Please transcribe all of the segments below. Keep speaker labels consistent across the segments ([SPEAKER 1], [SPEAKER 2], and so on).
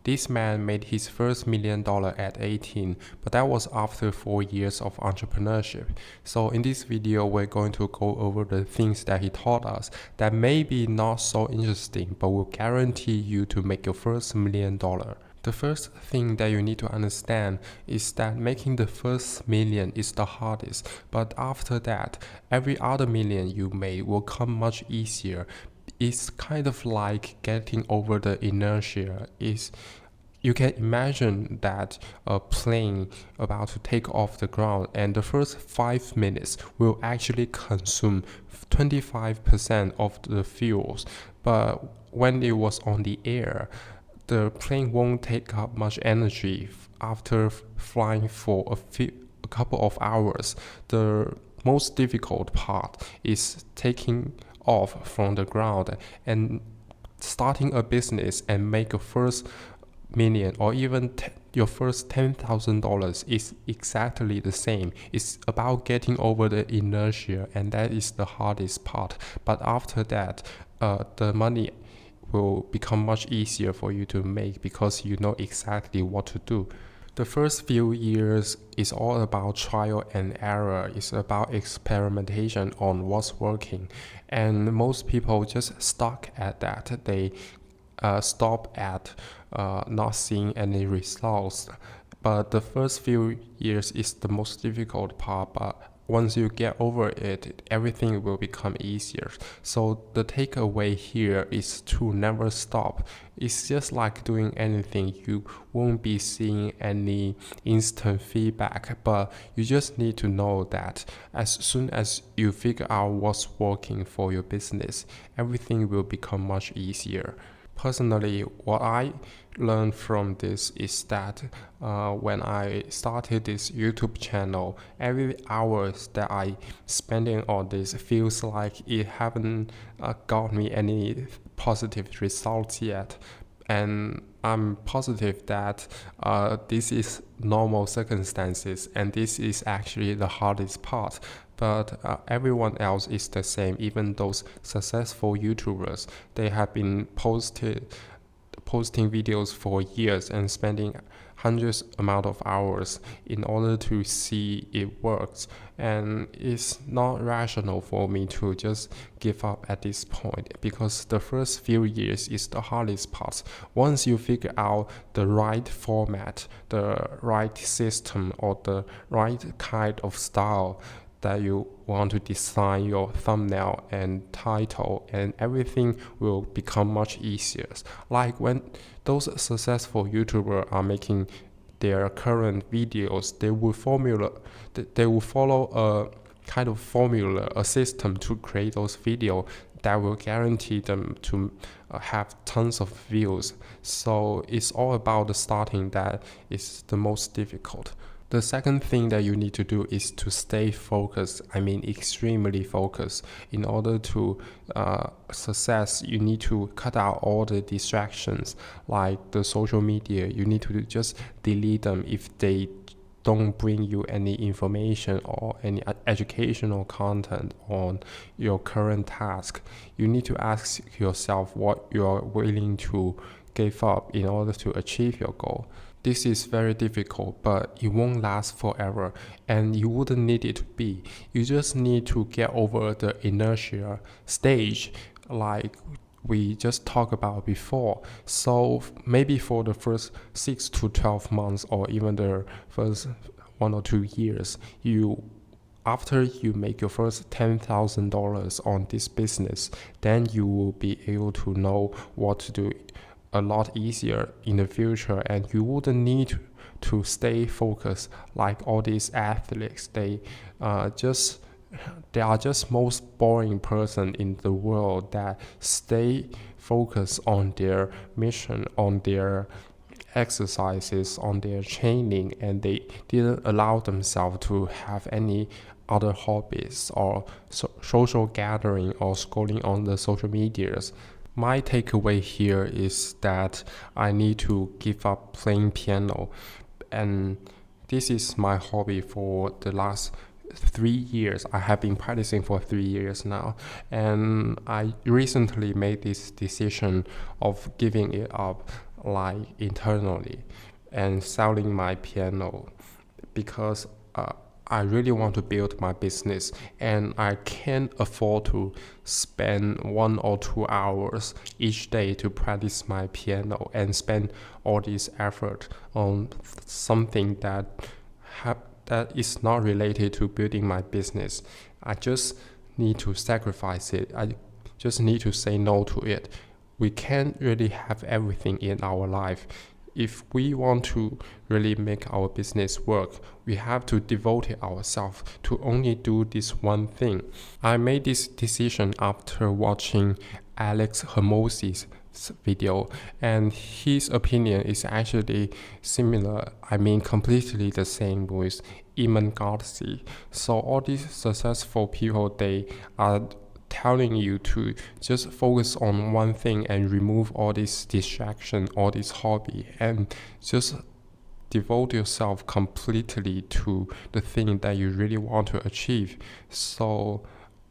[SPEAKER 1] This man made his first $1 million at 18, but that was after 4 years of entrepreneurship. So in this video, we're going to go over the things that he taught us that may be not so interesting, but will guarantee you to make your first $1 million. The first thing that you need to understand is that making the first million is the hardest, but after that, every other million you made will come much easier. It's kind of like getting over the inertia. You can imagine that a plane about to take off the ground, and the first 5 minutes will actually consume 25% of the fuels, but when it was on the air, the plane won't take up much energy after flying for a couple of hours. The most difficult part is taking off from the ground and starting a business and make a first million or even your first $10,000 is exactly the same. It's about getting over the inertia, and that is the hardest part. But after that, the money will become much easier for you to make because you know exactly what to do. The first few years is all about trial and error. It's about experimentation on what's working. And most people just stuck at that. They stop at not seeing any results. But the first few years is the most difficult part. But once you get over it, everything will become easier. So the takeaway here is to never stop. It's just like doing anything. You won't be seeing any instant feedback, but you just need to know that as soon as you figure out what's working for your business, everything will become much easier. Personally, what I learned from this is that when I started this YouTube channel, every hours that I spending on this feels like it haven't got me any positive results yet. And I'm positive that this is normal circumstances, and this is actually the hardest part. But everyone else is the same. Even those successful YouTubers, they have been posting videos for years and spending hundreds amount of hours in order to see it works. And it's not rational for me to just give up at this point, because the first few years is the hardest part. Once you figure out the right format, the right system, or the right kind of style that you want to design your thumbnail and title, and everything will become much easier. Like when those successful YouTubers are making their current videos, they will follow a kind of formula, a system to create those videos that will guarantee them to have tons of views. So it's all about the starting that is the most difficult. The second thing that you need to do is to stay focused. I mean, extremely focused. In order to success, you need to cut out all the distractions, like the social media. You need to just delete them if they don't bring you any information or any educational content on your current task. You need to ask yourself what you're willing to give up in order to achieve your goal. This is very difficult, but it won't last forever, and you wouldn't need it to be. You just need to get over the inertia stage, like we just talked about before. So maybe for the first 6 to 12 months, or even the first 1 or 2 years, after you make your first $10,000 on this business, then you will be able to know what to do a lot easier in the future, and you wouldn't need to stay focused like all these athletes. They are just most boring person in the world that stay focused on their mission, on their exercises, on their training, and they didn't allow themselves to have any other hobbies or social gathering or scrolling on the social medias. My takeaway here is that I need to give up playing piano, and this is my hobby for the last 3 years. I have been practicing for 3 years now, and I recently made this decision of giving it up like internally and selling my piano because I really want to build my business and I can't afford to spend 1 or 2 hours each day to practice my piano and spend all this effort on something that is not related to building my business. I just need to sacrifice it. I just need to say no to it. We can't really have everything in our life. If we want to really make our business work, we have to devote ourselves to only do this one thing. I made this decision after watching Alex Hermosi's video, and his opinion is actually similar. I mean, completely the same with Iman Gadzhi. So all these successful people, they are telling you to just focus on one thing and remove all this distraction, all this hobby, and just devote yourself completely to the thing that you really want to achieve. So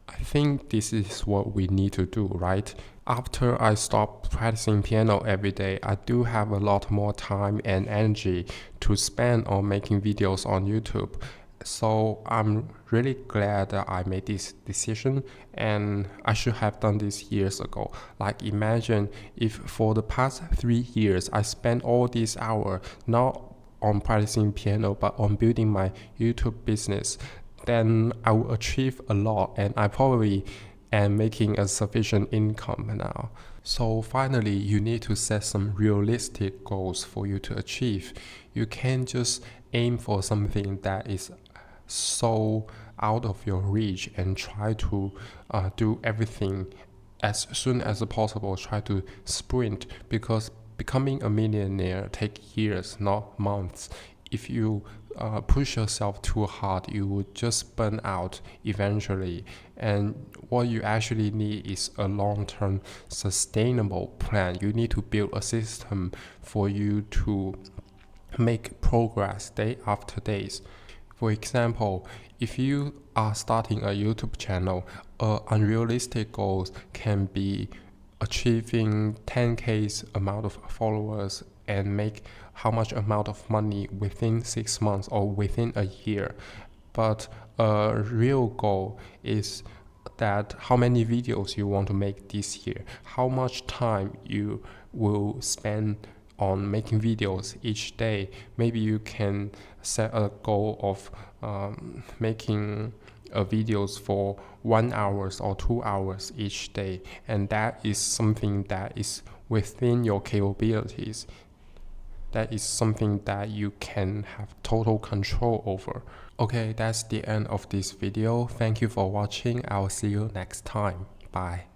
[SPEAKER 1] I think this is what we need to do, right? After I stopped practicing piano every day, I do have a lot more time and energy to spend on making videos on YouTube. So I'm really glad that I made this decision, and I should have done this years ago. Like imagine if for the past 3 years I spent all these hours not on practicing piano but on building my YouTube business, then I will achieve a lot and I probably am making a sufficient income now. So finally, you need to set some realistic goals for you to achieve. You can't just aim for something that is so out of your reach and try to do everything as soon as possible, try to sprint, because becoming a millionaire takes years, not months. If you push yourself too hard, you would just burn out eventually. And what you actually need is a long-term sustainable plan. You need to build a system for you to make progress day after day. For example, if you are starting a YouTube channel, unrealistic goals can be achieving 10K's amount of followers and make how much amount of money within 6 months or within a year. But a real goal is that how many videos you want to make this year, how much time you will spend on making videos each day. Maybe you can set a goal of making videos for 1 hour or 2 hours each day, and that is something that is within your capabilities. That is something that you can have total control over. Okay, that's the end of this video. Thank you for watching. I'll see you next time. Bye.